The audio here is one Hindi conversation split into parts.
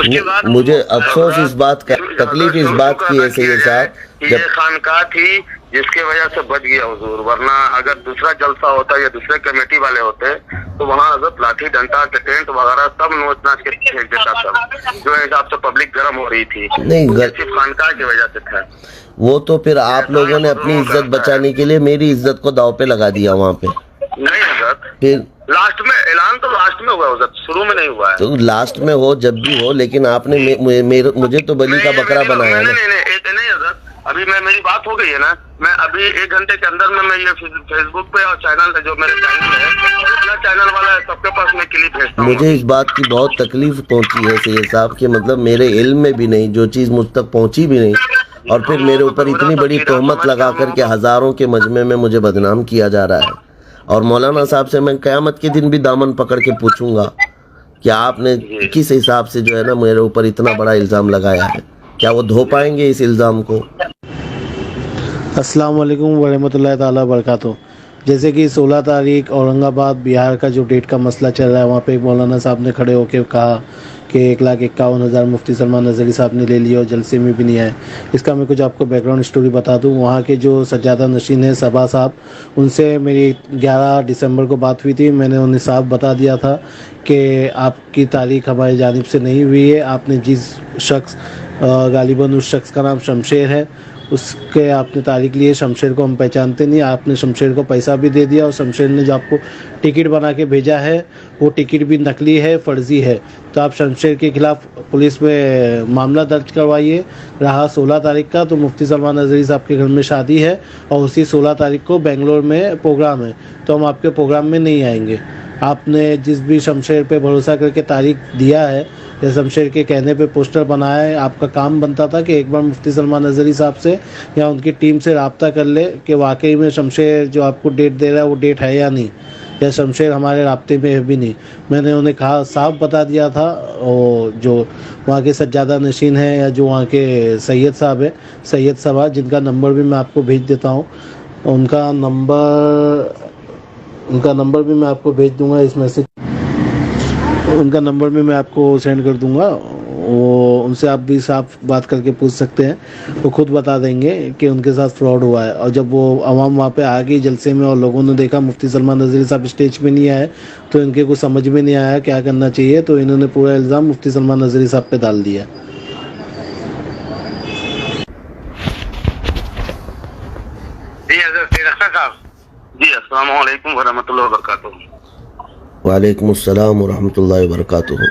उसके बाद मुझे अफसोस इस बात का, तकलीफ इस बात की है सैयद साहब, ये खानका थी जिसके वजह से बच गया हुजूर, वरना अगर दूसरा जलसा होता या दूसरे कमेटी वाले होते तो वहाँ हजरत लाठी डंडा टेंट वगैरह सब नोच नाच के फेंक देता सब, जो हिसाब से पब्लिक गर्म हो रही थी। नहीं, सिर्फ खानका की वजह से था वो तो फिर आप लोगों ने अपनी इज्जत बचाने के लिए मेरी इज्जत को दांव पे लगा दिया वहाँ पे। नहीं हजरत, फिर लास्ट में ऐलान तो लास्ट में हुआ हजरत, शुरू में नहीं हुआ है। तो लास्ट में हो जब भी हो, लेकिन आपने मुझे तो बलि का बकरा बनाया ना। नहीं हजरत, अभी मेरी बात हो गई है ना, मैं अभी 1 घंटे के अंदर में मैं ये फेसबुक पे और चैनल जो मेरे चैनल है, जितना चैनल वाला है सबके पास मैं क्लिप भेजता हूँ। मुझे इस बात की बहुत तकलीफ पहुंची है सैयद साहब कि मतलब मेरे इल्म में भी नहीं, जो चीज़ मुझ तक पहुंची भी नहीं, और फिर मेरे ऊपर इतनी बड़ी तोहमत लगा करके हजारों के मजमे में मुझे बदनाम किया जा रहा है। और मौलाना साहब से मैं क़यामत के दिन भी दामन पकड़ के पूछूंगा कि आपने किस हिसाब से जो है ना मेरे ऊपर इतना बड़ा इल्ज़ाम लगाया है, क्या वो धो पाएंगे इस इल्ज़ाम को? अस्सलाम वालेकुम वरहमतुल्लाहि ताला बरकातुहू। जैसे कि 16 तारीख औरंगाबाद बिहार का जो डेट का मसला चल रहा है, वहाँ पे मौलाना साहब ने खड़े होकर कहा कि 1,51,000 मुफ्ती सलमान नज़री साहब ने ले लिया और जलसे में भी नहीं आए। इसका मैं कुछ आपको बैकग्राउंड स्टोरी बता दूं। वहाँ के जो सज्जादा नशीन है सबा साहब, उनसे मेरी 11 दिसंबर को बात हुई थी। मैंने उन्हें साफ बता दिया था कि आपकी तारीख हमारी जानिब से नहीं हुई है। आपने जिस शख्स, गालिबन उस शख्स का नाम शमशेर है, उसके आपने तारीख ली है। शमशेर को हम पहचानते नहीं। आपने शमशेर को पैसा भी दे दिया और शमशेर ने जो आपको टिकट बना के भेजा है वो टिकट भी नकली है, फर्जी है। तो आप शमशेर के खिलाफ पुलिस में मामला दर्ज करवाइए। रहा 16 तारीख का, तो मुफ्ती सलमान नज़री साहब के घर में शादी है और उसी 16 तारीख को बेंगलोर में प्रोग्राम है, तो हम आपके प्रोग्राम में नहीं आएंगे। आपने जिस भी शमशेर पे भरोसा करके तारीख दिया है या शमशेर के कहने पे पोस्टर बनाया है, आपका काम बनता था कि एक बार मुफ्ती सलमान नज़री साहब से या उनकी टीम से रब्ता कर ले कि वाकई में शमशेर जो आपको डेट दे रहा है वो डेट है या नहीं, या शमशेर हमारे राब्ते में है भी नहीं। मैंने उन्हें कहा, साफ बता दिया था। और जो वहाँ के सज्जादा नशीन हैं या जो वहाँ के सैयद साहब हैं, सैयद साहब, जिनका नंबर भी मैं आपको भेज देता हूँ, उनका नंबर भी मैं आपको भेज दूंगा इस मैसेज, उनका नंबर भी मैं आपको सेंड कर दूंगा। वो उनसे आप भी साफ बात करके पूछ सकते हैं, वो खुद बता देंगे कि उनके साथ फ्रॉड हुआ है। और जब वो आवाम वहाँ पे आ गई जलसे में और लोगों ने देखा मुफ्ती सलमान नज़री साहब स्टेज पे नहीं आए, तो इनके कुछ समझ में नहीं आया क्या करना चाहिए, तो इन्होंने पूरा इल्ज़ाम मुफ्ती सलमान नज़री साहब पे डाल दिया। जी अस्सलाम वालेकुम वरहमतुल्लाहि वबरकातुहू। वालेकुम अस्सलाम वरहमतुल्लाहि वबरकातुहू।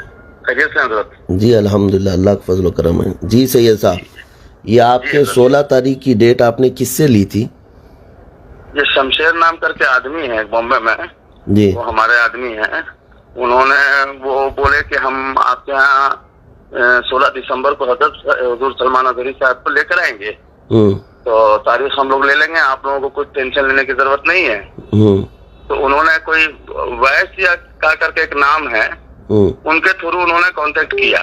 खैरियत से हजरत? जी अल्हम्दुलिल्लाह, अल्लाह का फजल करम है। जी सैयद साहब, ये आपके 16 तारीख की डेट आपने किससे ली थी? ये शमशेर नाम करके आदमी है बॉम्बे में जी, वो हमारे आदमी हैं। उन्होंने वो बोले कि हम आपके यहाँ 16 दिसंबर को हजरत हुजूर सलमान नज़री साहब को लेकर आएंगे, तो तारीख हम लोग ले लेंगे, आप लोगों को कुछ टेंशन लेने की जरूरत नहीं है। तो उन्होंने कोई वैस या क्या करके एक नाम है, उनके थ्रू उन्होंने कांटेक्ट किया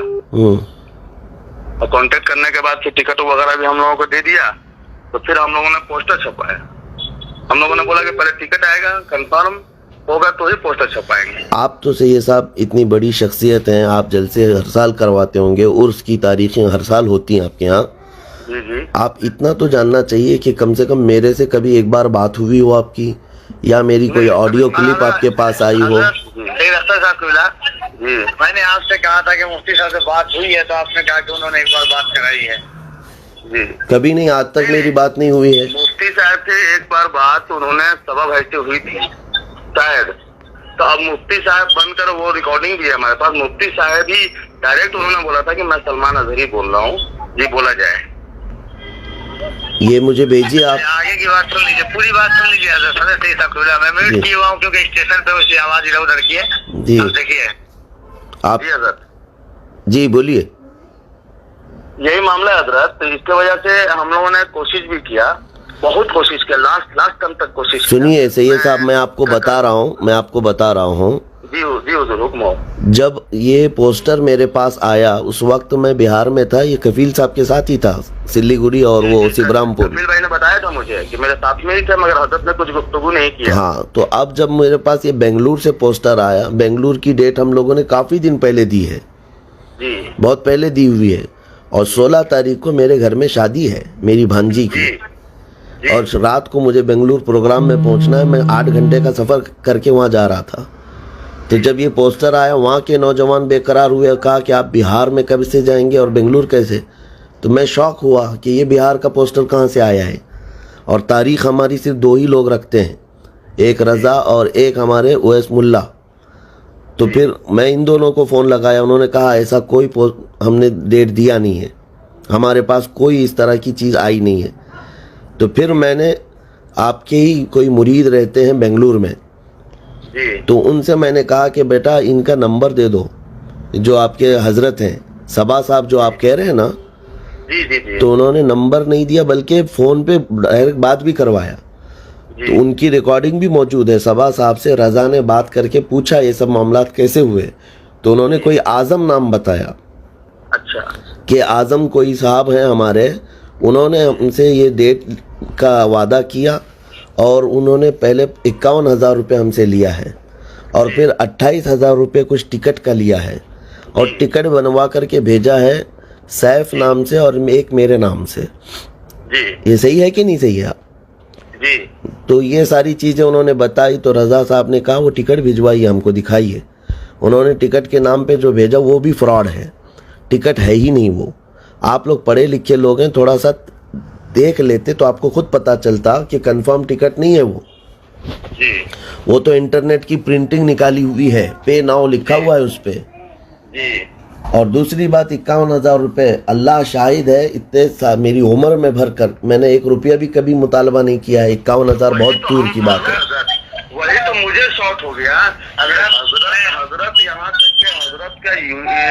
और कांटेक्ट करने के बाद फिर टिकट वगैरह भी हम लोगों को दे दिया। तो फिर हम लोगों ने पोस्टर छपाया। हम लोगों ने बोला कि पहले टिकट आएगा, कंफर्म होगा तो ही पोस्टर छपाएंगे। आप तो सैयद साहब इतनी बड़ी शख्सियत हैं, आप जलसे हर साल करवाते होंगे, उर्स की तारीखें हर साल होती हैं आपके यहाँ। जी जी, आप इतना तो जानना चाहिए कि कम से कम मेरे से कभी एक बार बात हुई हो आपकी, या मेरी कोई ऑडियो क्लिप आपके पास आई हो? जी, मैंने आपसे कहा था कि मुफ्ती साहब से बात हुई है, तो आपने कहा कि उन्होंने एक बार बात कराई है। जी, कभी नहीं, आज तक मेरी बात नहीं हुई है। मुफ्ती साहब से एक बार बात उन्होंने सबब ऐसे हुई थी शायद, तो अब मुफ्ती साहब बनकर वो रिकॉर्डिंग भी है हमारे पास। मुफ्ती साहब ही डायरेक्ट उन्होंने बोला था कि मैं सलमान नज़री बोल रहा हूँ, जी बोला जाए। ये मुझे भेजिए आप। आगे की बात सुन लीजिए, पूरी बात सुन लीजिए। मैं म्यूट किया हुआ हूँ क्योंकि स्टेशन पे उसकी आवाज इधर उधर की है। जी देखिए आप, जी हजरत, जी बोलिए। यही मामला है हजरत। तो इसके वजह से हम लोगों ने कोशिश भी किया, बहुत कोशिश किया, लास्ट टर्म तक कोशिश। सुनिए सैयद साहब, मैं आपको बता रहा हूँ जी जी हुजूर, हुक्म। जब ये पोस्टर मेरे पास आया उस वक्त मैं बिहार में था, ये कफील साहब के साथ ही था, सिल्लीगुड़ी और वो शिवरामपुर। कफील भाई ने बताया था मुझे कि मेरे साथ में ही थे, मगर हजरत ने कुछ गुफ्तगू नहीं किया। हाँ, तो अब जब मेरे पास ये बेंगलुरु से पोस्टर आया, बेंगलुरु की डेट हम लोगों ने काफी दिन पहले दी है, जी बहुत पहले दी हुई है। और 16 तारीख को मेरे घर में शादी है मेरी भांजी की, और रात को मुझे बेंगलुरु प्रोग्राम में पहुंचना है। मैं 8 घंटे का सफ़र करके वहाँ जा रहा था। तो जब ये पोस्टर आया, वहाँ के नौजवान बेकरार हुए, कहा कि आप बिहार में कब से जाएंगे और बेंगलुरु कैसे। तो मैं शौक हुआ कि ये बिहार का पोस्टर कहाँ से आया है। और तारीख़ हमारी सिर्फ 2 ही लोग रखते हैं, एक रज़ा और एक हमारे ओएस मुल्ला। तो फिर मैं इन दोनों को फ़ोन लगाया, उन्होंने कहा ऐसा कोई हमने डेट दिया नहीं है, हमारे पास कोई इस तरह की चीज़ आई नहीं है। तो फिर मैंने, आपके ही कोई मुरीद रहते हैं बेंगलुरु में, तो उनसे मैंने कहा कि बेटा इनका नंबर दे दो, जो आपके हजरत हैं सबा साहब जो आप कह रहे हैं ना। जी। तो उन्होंने नंबर नहीं दिया, बल्कि फ़ोन पे डायरेक्ट बात भी करवाया। तो उनकी रिकॉर्डिंग भी मौजूद है। सबा साहब से रज़ा ने बात करके पूछा ये सब मामलात कैसे हुए, तो उन्होंने कोई आज़म नाम बताया। अच्छा। कि आज़म कोई साहब हैं हमारे, उन्होंने हमसे ये डेट का वादा किया और उन्होंने पहले 51,000 रुपये हमसे लिया है, और फिर 28,000 रुपये कुछ टिकट का लिया है, और टिकट बनवा करके भेजा है सैफ नाम से और एक मेरे नाम से। ये सही है कि नहीं सही है? जी। तो ये सारी चीज़ें उन्होंने बताई। तो रज़ा साहब ने कहा वो टिकट भिजवाइए, हमको दिखाइए। उन्होंने टिकट के नाम पे जो भेजा वो भी फ्रॉड है, टिकट है ही नहीं वो। आप लोग पढ़े लिखे लोग हैं, थोड़ा सा देख लेते तो आपको खुद पता चलता कि कंफर्म टिकट नहीं है वो। जी। वो तो इंटरनेट की प्रिंटिंग निकाली हुई है, पे नाउ लिखा हुआ है उस पे। जी। और दूसरी बात 51,000 रुपये, अल्लाह शाहिद है, इतने मेरी उम्र में भर कर मैंने 1 रुपया भी कभी मुतालबा नहीं किया है। 51,000 बहुत दूर की बात है। वही तो मुझे शॉक हो गया। अगर हजरत यहाँ तक के हजरत का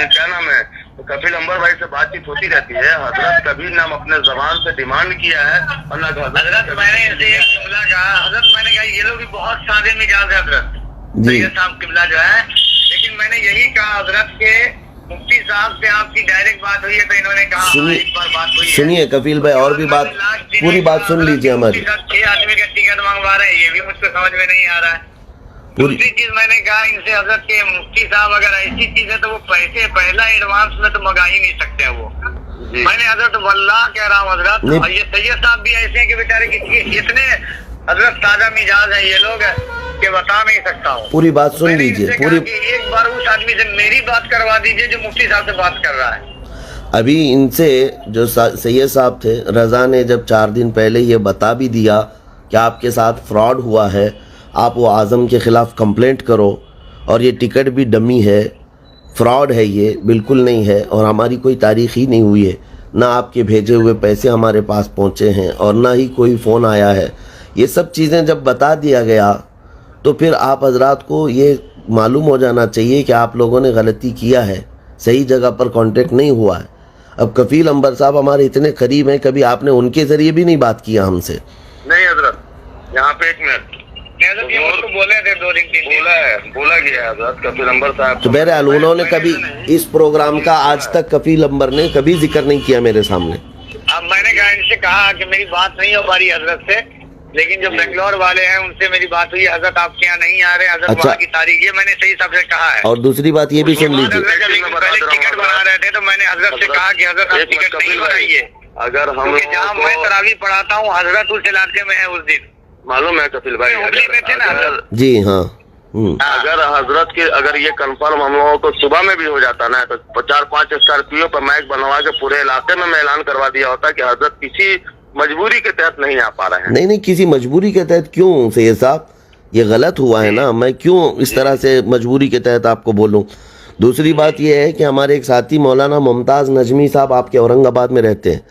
क्या नाम है, कपिल अंबर भाई से बातचीत होती रहती है, हजरत कभी ना अपने जबान से डिमांड किया है और ना हजरत मैंने हजरत मैंने कहा ये लोग भी बहुत सादे मिजाज है हजरत जी साहब किबला जो है। लेकिन मैंने यही कहा हजरत के मुफ्ती साहब से आपकी डायरेक्ट बात हुई है, तो इन्होंने कहा एक बार बात हुई है। सुनिए कपिल भाई, और भी बात, पूरी बात सुन लीजिए हमारी। 6 आदमी का टिकट मंगवा रहे हैं, ये भी मुझको समझ में नहीं आ रहा है। दूसरी चीज मैंने कहा इनसे हजरत के मुफ्ती साहब अगर ऐसी चीज है तो वो पैसे पहला एडवांस में तो मंगा ही नहीं सकते हैं वो। मैंने हजरत वल्लाह कह रहा हूँ हजरत, और ये सैयद साहब भी ऐसे हैं कि बेचारे इतने हजरत ताजा मिजाज है ये लोग कि बता नहीं सकता हूँ। पूरी बात सुन लीजिए, पूरी एक बार उस आदमी से मेरी बात करवा दीजिए जो मुफ्ती साहब से बात कर रहा है। अभी इनसे जो सैयद साहब थे, रज़ा ने जब 4 दिन पहले ये बता भी दिया कि आपके साथ फ्रॉड हुआ है, आप वो आज़म के ख़िलाफ़ कंप्लेंट करो, और ये टिकट भी डमी है, फ्रॉड है, ये बिल्कुल नहीं है, और हमारी कोई तारीख़ ही नहीं हुई है, ना आपके भेजे हुए पैसे हमारे पास पहुँचे हैं और ना ही कोई फ़ोन आया है। ये सब चीज़ें जब बता दिया गया तो फिर आप हजरात को ये मालूम हो जाना चाहिए कि आप लोगों ने गलती किया है, सही जगह पर कांटेक्ट नहीं हुआ है। अब कफील अंबर साहब हमारे इतने करीब हैं, कभी आपने उनके ज़रिए भी नहीं बात किया हमसे? नहीं हजरत, यहाँ पे 1 मिनट तो बोले थे 2 दिन बोला गया हजरत कफील अंबर साहब। तो बहरहाल उन्होंने कभी इस प्रोग्राम का आज तक कफील अंबर ने कभी जिक्र नहीं किया मेरे सामने। अब मैंने कहा इनसे कहा कि मेरी बात नहीं हो पा रही हजरत से, लेकिन जो बेंगलोर वाले हैं उनसे मेरी बात हुई, हजरत आपके यहाँ नहीं आ रहे हजरत, अच्छा। वहाँ की तारीख ये मैंने सही सबसे कहा है। और दूसरी बात ये भी सुन लीजिए, टिकट बना रहे थे तो मैंने हजरत से कहा कि हजरत आप टिकट नहीं बनाइए। अगर हम जहाँ मैं तरावी पढ़ाता हूँ हजरत उस इलाके में है, उस दिन मालूम है कपिल भाई में थे ना जी। हाँ। अगर हजरत के अगर ये कंफर्म हम लोगों को सुबह में भी हो जाता ना, तो 4-5 स्कॉर्पियो पर माइक बनवा के पूरे इलाके में मैं ऐलान करवा दिया होता कि हजरत किसी मजबूरी के तहत नहीं आ पा रहे हैं। नहीं, किसी मजबूरी के तहत क्यों सैयद साहब, ये गलत हुआ है ना, मैं क्यों इस तरह से मजबूरी के तहत आपको बोलूं। दूसरी बात ये है कि हमारे एक साथी मौलाना मुमताज़ नजमी साहब आपके औरंगाबाद में रहते हैं,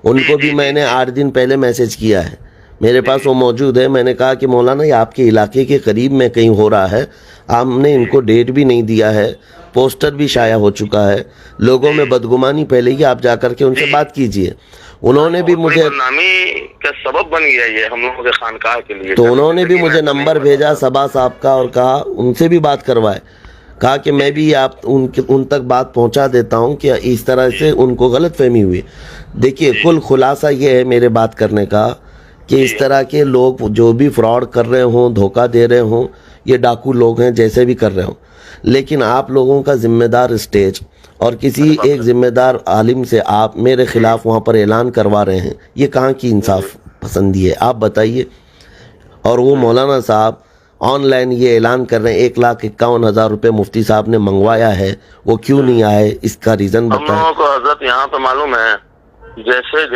उनको भी मैंने 8 दिन पहले मैसेज किया है, मेरे पास वो मौजूद है। मैंने कहा कि मौलाना ये आपके इलाके के करीब में कहीं हो रहा है, हमने इनको डेट भी नहीं दिया है, पोस्टर भी शाया हो चुका है, लोगों में बदगुमानी फैलेगी, आप जाकर के उनसे बात कीजिए। उन्होंने भी मुझे बदनामी का सबब बन गया ये हम लोगों के खानकाह के लिए। तो उन्होंने भी मुझे नंबर भेजा सबा साहब का और कहा उनसे भी बात करवाए, कहा कि मैं भी आप उन तक बात पहुंचा देता हूं कि इस तरह से उनको गलतफहमी हुई। देखिए कुल खुलासा ये है मेरे बात करने का कि इस तरह के लोग जो भी फ्रॉड कर रहे हों, धोखा दे रहे हों, ये डाकू लोग हैं, जैसे भी कर रहे हो, लेकिन आप लोगों का जिम्मेदार स्टेज और किसी एक जिम्मेदार आलिम से आप मेरे खिलाफ वहाँ पर ऐलान करवा रहे हैं, ये कहाँ की इंसाफ पसंदी है, आप बताइए। और वो मौलाना साहब ऑनलाइन ये ऐलान कर रहे हैं 1,51,000 रुपये मुफ्ती साहब ने मंगवाया है, वो क्यों नहीं आए, इसका रीज़न हम बताएं। लोगों को हजरत यहाँ पे मालूम है, जैसे